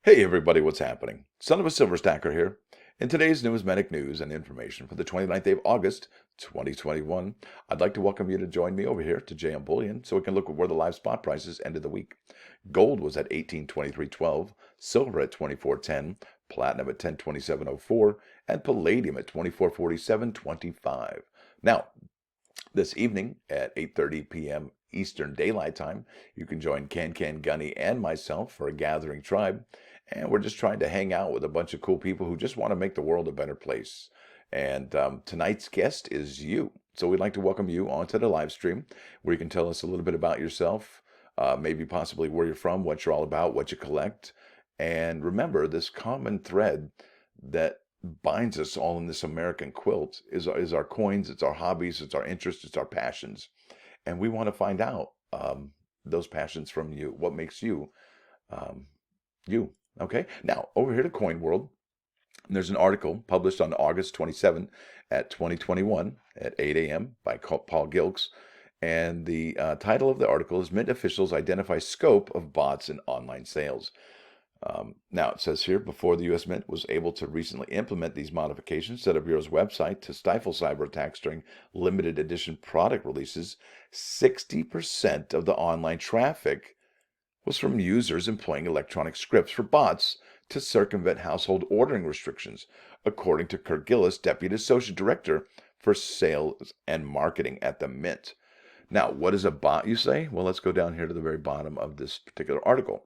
Hey everybody, what's happening? Son of a Silver Stacker here. In today's numismatic news and information for the 29th day of August, 2021, I'd like to welcome you to join me over here to JM Bullion so we can look at where the live spot prices ended the week. Gold was at 1823.12, silver at 24.10, platinum at 1027.04, and palladium at 2447.25. Now, this evening at 8:30 p.m. Eastern Daylight Time, you can join Gunny and myself for a gathering tribe. And we're just trying to hang out with a bunch of cool people who just want to make the world a better place. And tonight's guest is you. So we'd like to welcome you onto the live stream where you can tell us a little bit about yourself, maybe possibly where you're from, what you're all about, what you collect. And remember, this common thread that binds us all in this American quilt is our coins, it's our hobbies, it's our interests, it's our passions. And we want to find out those passions from you. What makes you um, you? Okay. Now, over here to Coin World, there's an article published on August 27 at 2021 at 8 a.m. by Paul Gilkes. And the title of the article is Mint Officials Identify Scope of Bots in Online Sales. Now, it says here, before the U.S. Mint was able to recently implement these modifications to the Bureau's website to stifle cyber attacks during limited edition product releases, 60% of the online traffic was from users employing electronic scripts for bots to circumvent household ordering restrictions, according to Kurt Gillis, Deputy Associate Director for Sales and Marketing at the Mint. Now, what is a bot, you say? Well, let's go down here to the very bottom of this particular article.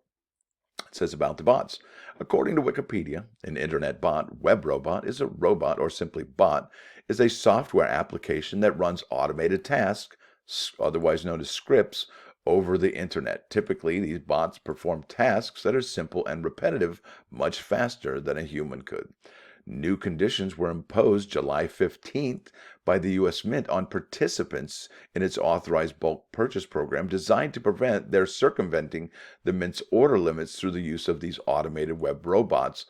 It says about the bots. According to Wikipedia, an internet bot, web robot, is a robot or simply bot, is a software application that runs automated tasks, otherwise known as scripts, over the internet. Typically, these bots perform tasks that are simple and repetitive, much faster than a human could. New conditions were imposed July 15th by the U.S. Mint on participants in its authorized bulk purchase program designed to prevent their circumventing the Mint's order limits through the use of these automated web robots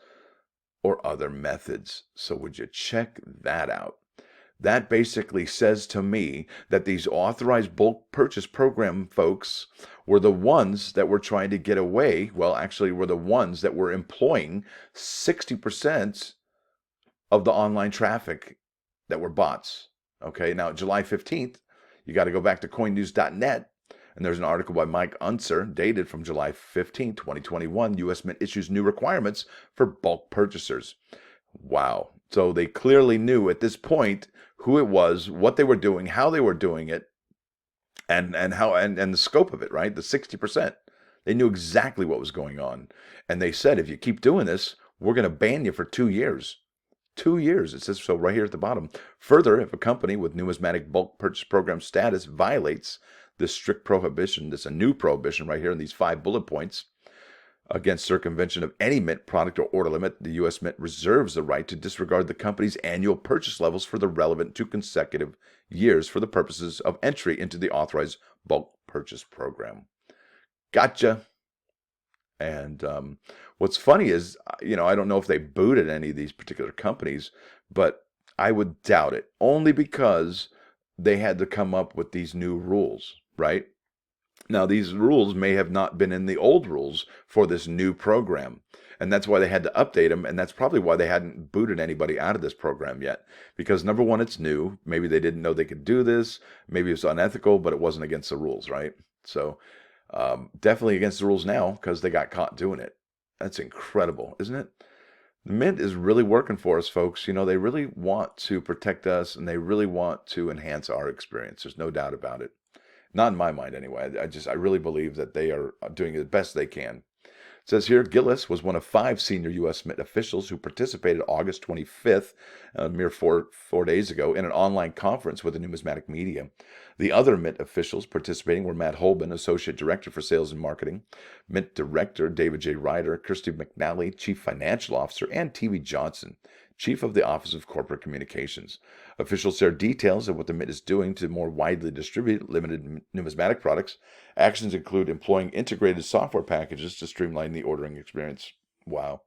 or other methods. So would you check that out? That basically says to me that these authorized bulk purchase program folks were the ones that were trying to get away. Well, actually, were the ones that were employing 60% of the online traffic that were bots. Okay, now July 15th, you got to go back to coinnews.net, and there's an article by Mike Unser dated from July 15, 2021. U.S. Mint issues new requirements for bulk purchasers. Wow. So they clearly knew at this point who it was, what they were doing, how they were doing it, and the scope of it, right? The 60%. They knew exactly what was going on. And they said, if you keep doing this, we're going to ban you for 2 years. 2 years. It says so right here at the bottom. Further, if a company with numismatic bulk purchase program status violates this strict prohibition, this a new prohibition right here in these 5 bullet points, against circumvention of any Mint product or order limit, the U.S. Mint reserves the right to disregard the company's annual purchase levels for the relevant 2 consecutive years for the purposes of entry into the authorized bulk purchase program. Gotcha. And what's funny is, I don't know if they booted any of these particular companies, but I would doubt it, only because they had to come up with these new rules, right? Now, these rules may have not been in the old rules for this new program, and that's why they had to update them, and that's probably why they hadn't booted anybody out of this program yet, because number one, it's new. Maybe they didn't know they could do this. Maybe it was unethical, but it wasn't against the rules, right? So definitely against the rules now because they got caught doing it. That's incredible, isn't it? The Mint is really working for us, folks. They really want to protect us, and they really want to enhance our experience. There's no doubt about it. Not in my mind, anyway. I really believe that they are doing the best they can. It says here, Gillis was one of 5 senior U.S. Mint officials who participated August 25th, a mere four days ago, in an online conference with the numismatic media. The other Mint officials participating were Matt Holben, Associate Director for Sales and Marketing, Mint Director David J. Ryder, Kirsty McNally, Chief Financial Officer, and T.V. Johnson, Chief of the Office of Corporate Communications. Officials share details of what the Mint is doing to more widely distribute limited numismatic products. Actions include employing integrated software packages to streamline the ordering experience. Wow.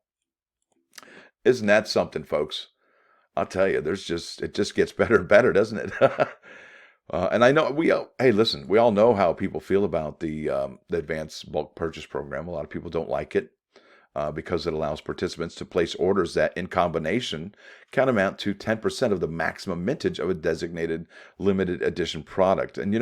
Isn't that something, folks? I'll tell you, it just gets better and better, doesn't it? And I know hey, listen, we all know how people feel about the advanced bulk purchase program. A lot of people don't like it. because it allows participants to place orders that, in combination, can amount to 10% of the maximum mintage of a designated limited edition product. And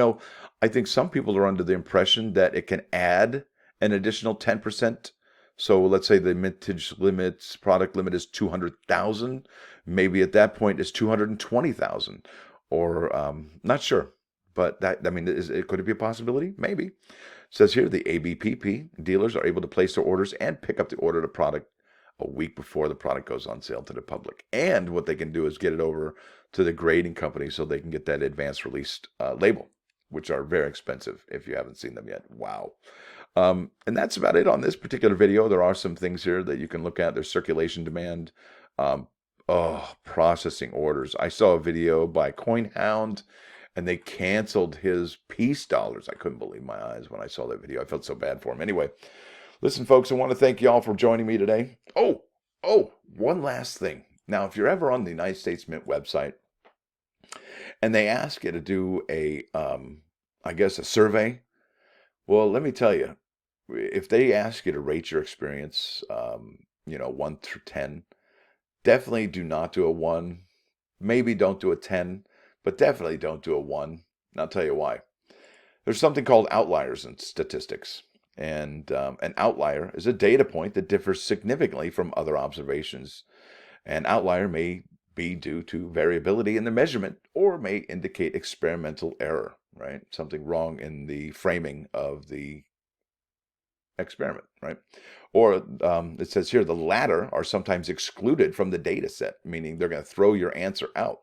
I think some people are under the impression that it can add an additional 10%. So let's say the product limit is 200,000. Maybe at that point it's 220,000, or not sure. But could it be a possibility? Maybe. It says here the ABPP dealers are able to place their orders and pick up the ordered product a week before the product goes on sale to the public. And what they can do is get it over to the grading company so they can get that advanced release label, which are very expensive if you haven't seen them yet. Wow. And that's about it on this particular video. There are some things here that you can look at. There's circulation demand, processing orders. I saw a video by CoinHound, and they canceled his peace dollars. I couldn't believe my eyes when I saw that video. I felt so bad for him. Anyway, listen, folks, I want to thank you all for joining me today. Oh, one last thing. Now, if you're ever on the United States Mint website and they ask you to do a survey, well, let me tell you, if they ask you to rate your experience, 1 through 10, definitely do not do a 1. Maybe don't do a 10, but definitely don't do a 1. And I'll tell you why. There's something called outliers in statistics. And an outlier is a data point that differs significantly from other observations. An outlier may be due to variability in the measurement or may indicate experimental error, right? Something wrong in the framing of the experiment, right? Or it says here the latter are sometimes excluded from the data set, meaning they're going to throw your answer out,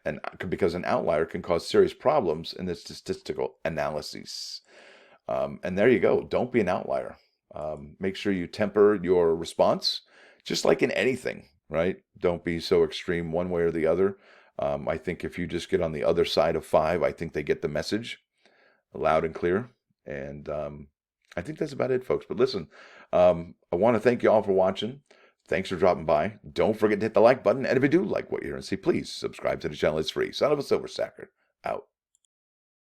and because an outlier can cause serious problems in the statistical analyses. And there you go. Don't be an outlier. Make sure you temper your response, just like in anything, right? Don't be so extreme one way or the other. I think if you just get on the other side of 5, I think they get the message loud and clear. And I think that's about it, folks. But listen, I want to thank you all for watching. Thanks for dropping by. Don't forget to hit the like button. And if you do like what you hear and see, please subscribe to the channel. It's free. Son of a Silver Stacker, out.